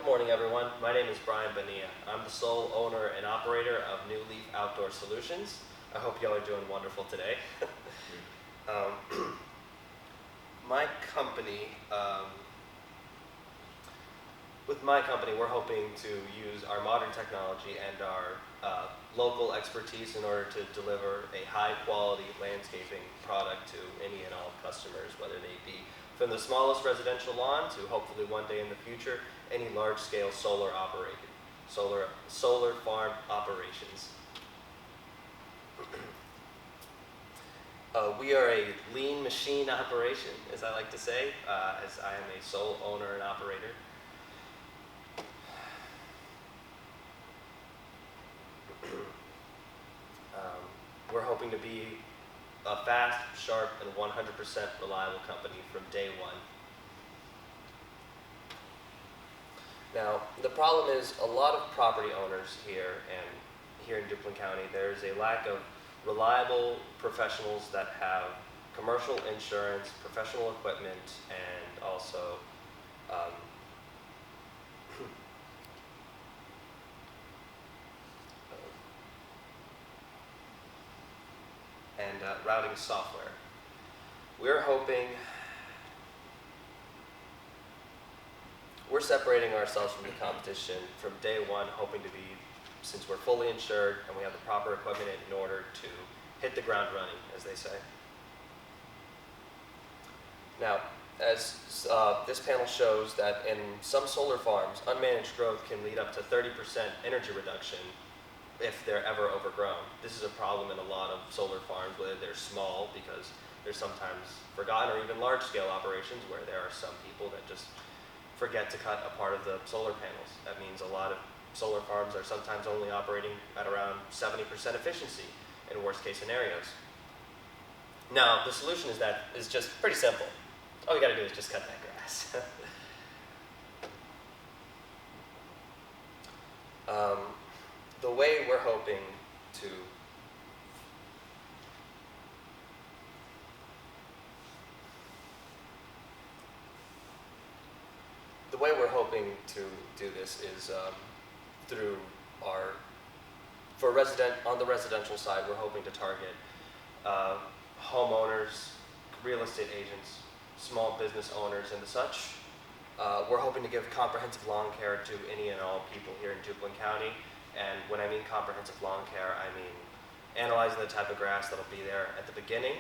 Good morning, everyone. My name is Bryan Bonilla. I'm the sole owner and operator of New Leaf Outdoor Solutions. I hope y'all are doing wonderful today. My company, with my company, we're hoping to use our modern technology and our local expertise in order to deliver a high-quality landscaping product to any and all customers, whether they be from the smallest residential lawn to hopefully one day in the future, any large-scale solar farm operations. We are a lean machine operation, as I like to say, as I am a sole owner and operator. We're hoping to be a fast, sharp, and 100% reliable company from day one. Now, the problem is a lot of property owners here in Duplin County, there's a lack of reliable professionals that have commercial insurance, professional equipment, and also routing software. We're separating ourselves from the competition from day one, hoping to be, since we're fully insured and we have the proper equipment in order to hit the ground running, as they say. Now, as this panel shows that in some solar farms, unmanaged growth can lead up to 30% energy reduction if they're ever overgrown. This is a problem in a lot of solar farms, whether they're small because they're sometimes forgotten, or even large-scale operations where there are some people that just forget to cut a part of the solar panels. That means a lot of solar farms are sometimes only operating at around 70% efficiency in worst-case scenarios. Now, the solution is just pretty simple. All you got to do is just cut that grass. The way we're hoping to do this is through on the residential side, we're hoping to target homeowners, real estate agents, small business owners, and such. We're hoping to give comprehensive lawn care to any and all people here in Duplin County. And when I mean comprehensive lawn care, I mean analyzing the type of grass that'll be there at the beginning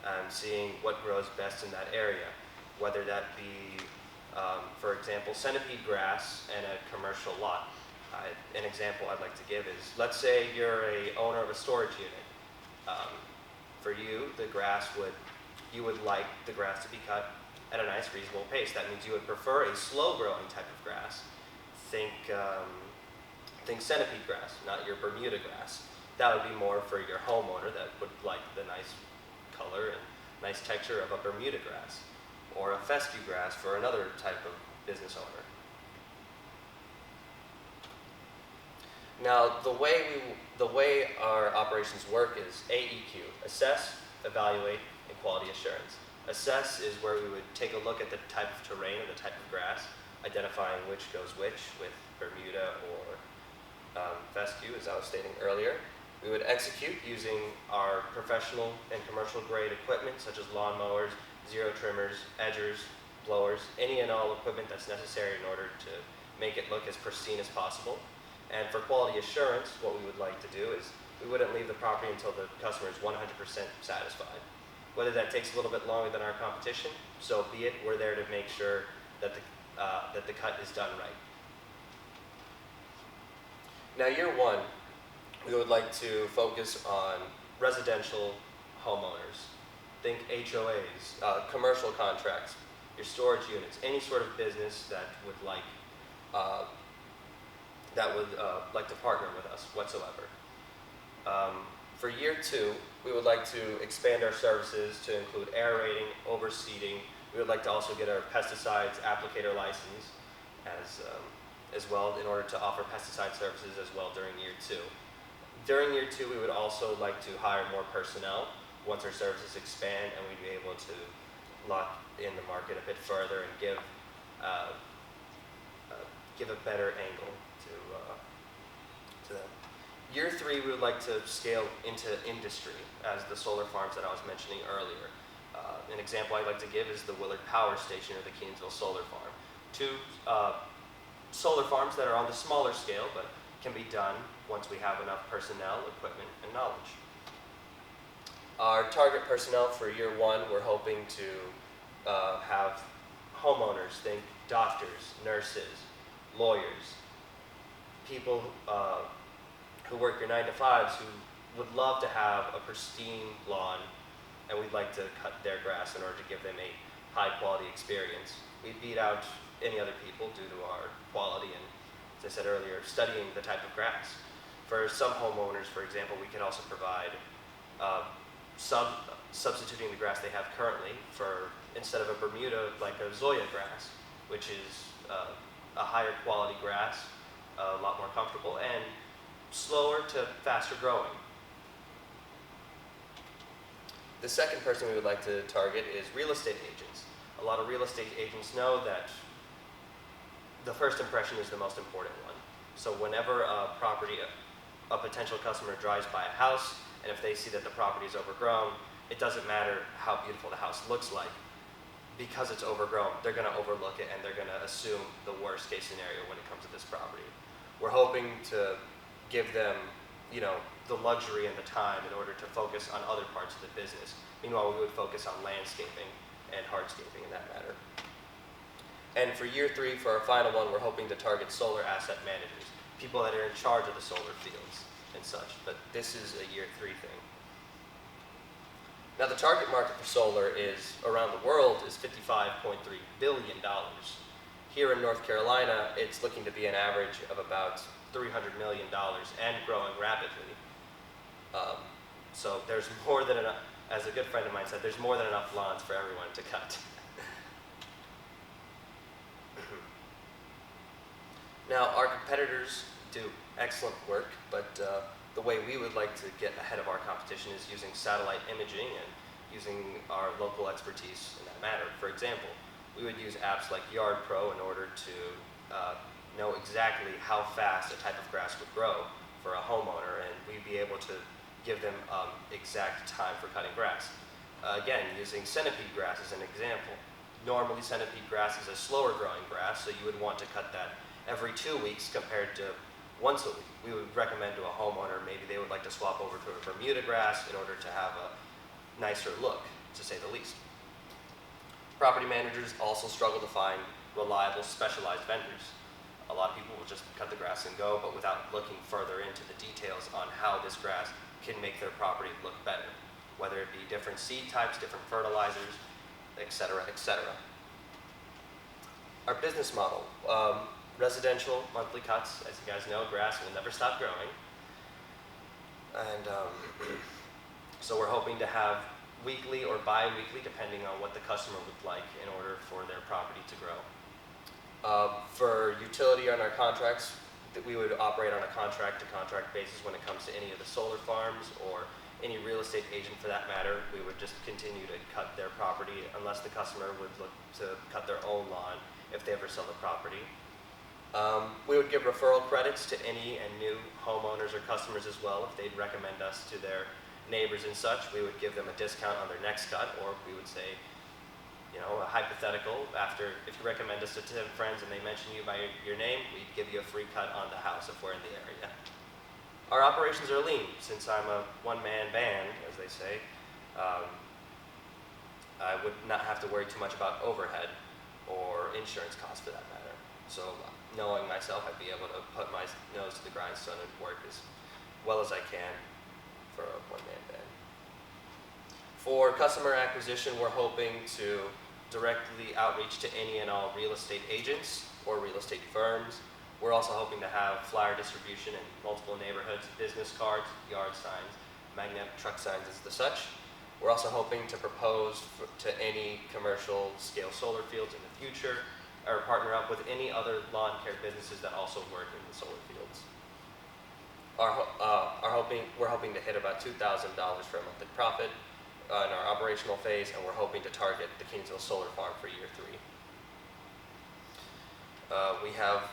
and seeing what grows best in that area, whether that be, for example, centipede grass in a commercial lot. An example I'd like to give is, let's say you're a owner of a storage unit. For you, you would like the grass to be cut at a nice, reasonable pace. That means you would prefer a slow-growing type of grass. Think centipede grass, not your Bermuda grass. That would be more for your homeowner that would like the nice color and nice texture of a Bermuda grass, or a fescue grass for another type of business owner. Now, the way our operations work is AEQ: assess, evaluate, and quality assurance. Assess is where we would take a look at the type of terrain or the type of grass, identifying which goes which with Bermuda or fescue, as I was stating earlier. We would execute using our professional and commercial grade equipment, such as lawn mowers, zero trimmers, edgers, blowers, any and all equipment that's necessary in order to make it look as pristine as possible. And for quality assurance, what we would like to do is we wouldn't leave the property until the customer is 100% satisfied. Whether that takes a little bit longer than our competition, so be it. We're there to make sure that the cut is done right. Now, year one, we would like to focus on residential homeowners. Think HOAs, commercial contracts, your storage units, any sort of business that would like to partner with us whatsoever. For year two, we would like to expand our services to include aerating, overseeding. We would like to also get our pesticides applicator license as well, in order to offer pesticide services as well during year two. During year two, we would also like to hire more personnel once our services expand, and we'd be able to lock in the market a bit further and give give a better angle to them. Year 3, we would like to scale into industry as the solar farms that I was mentioning earlier. An example I'd like to give is the Willard Power Station or the Keensville Solar Farm. Two solar farms that are on the smaller scale, but can be done once we have enough personnel, equipment, and knowledge. Our target personnel for year 1, we're hoping to have homeowners, think doctors, nurses, lawyers, people who work your 9-to-5s who would love to have a pristine lawn, and we'd like to cut their grass in order to give them a high quality experience. We beat out any other people due to our quality and, as I said earlier, studying the type of grass. For some homeowners, for example, we could also provide substituting the grass they have currently for, instead of a Bermuda, like a Zoya grass, which is a higher quality grass, a lot more comfortable, and slower to faster growing. The second person we would like to target is real estate agents. A lot of real estate agents know that the first impression is the most important one. So whenever a potential customer drives by a house, and if they see that the property is overgrown, it doesn't matter how beautiful the house looks like. Because it's overgrown, they're going to overlook it and they're going to assume the worst case scenario when it comes to this property. We're hoping to give them, the luxury and the time in order to focus on other parts of the business. Meanwhile, we would focus on landscaping and hardscaping in that matter. And for year 3, for our final one, we're hoping to target solar asset managers, people that are in charge of the solar fields and such. But this is a year 3 thing. Now, the target market for solar is, around the world, is $55.3 billion. Here in North Carolina, it's looking to be an average of about $300 million and growing rapidly. So there's more than enough, as a good friend of mine said, there's more than enough lawns for everyone to cut. Now, our competitors do excellent work, but the way we would like to get ahead of our competition is using satellite imaging and using our local expertise in that matter. For example, we would use apps like Yard Pro in order to know exactly how fast a type of grass would grow for a homeowner, and we'd be able to give them exact time for cutting grass. Again, using centipede grass as an example. Normally, centipede grass is a slower growing grass, so you would want to cut that every 2 weeks compared to once a week. We would recommend to a homeowner, maybe they would like to swap over to a Bermuda grass in order to have a nicer look, to say the least. Property managers also struggle to find reliable, specialized vendors. A lot of people will just cut the grass and go, but without looking further into the details on how this grass can make their property look better, whether it be different seed types, different fertilizers, etc., etc. Our business model, residential monthly cuts. As you guys know, grass will never stop growing. And so we're hoping to have weekly or bi-weekly, depending on what the customer would like in order for their property to grow. For utility on our contracts, that we would operate on a contract-to-contract basis when it comes to any of the solar farms or any real estate agent for that matter. We would just continue to cut their property unless the customer would look to cut their own lawn if they ever sell the property. We would give referral credits to any and new homeowners or customers as well. If they'd recommend us to their neighbors and such, we would give them a discount on their next cut, or we would say, a hypothetical, if you recommend us to 10 friends and they mention you by your name, we'd give you a free cut on the house if we're in the area. Our operations are lean. Since I'm a one-man band, as they say, I would not have to worry too much about overhead or insurance costs for that matter. So knowing myself, I'd be able to put my nose to the grindstone and work as well as I can for a one-man band. For customer acquisition, we're hoping to directly outreach to any and all real estate agents or real estate firms. We're also hoping to have flyer distribution in multiple neighborhoods, business cards, yard signs, magnetic truck signs, as the such. We're also hoping to propose to any commercial scale solar fields in the future, or partner up with any other lawn care businesses that also work in the solar fields. We're hoping to hit about $2,000 for a monthly profit in our operational phase, and we're hoping to target the Keensville Solar Farm for year 3. We have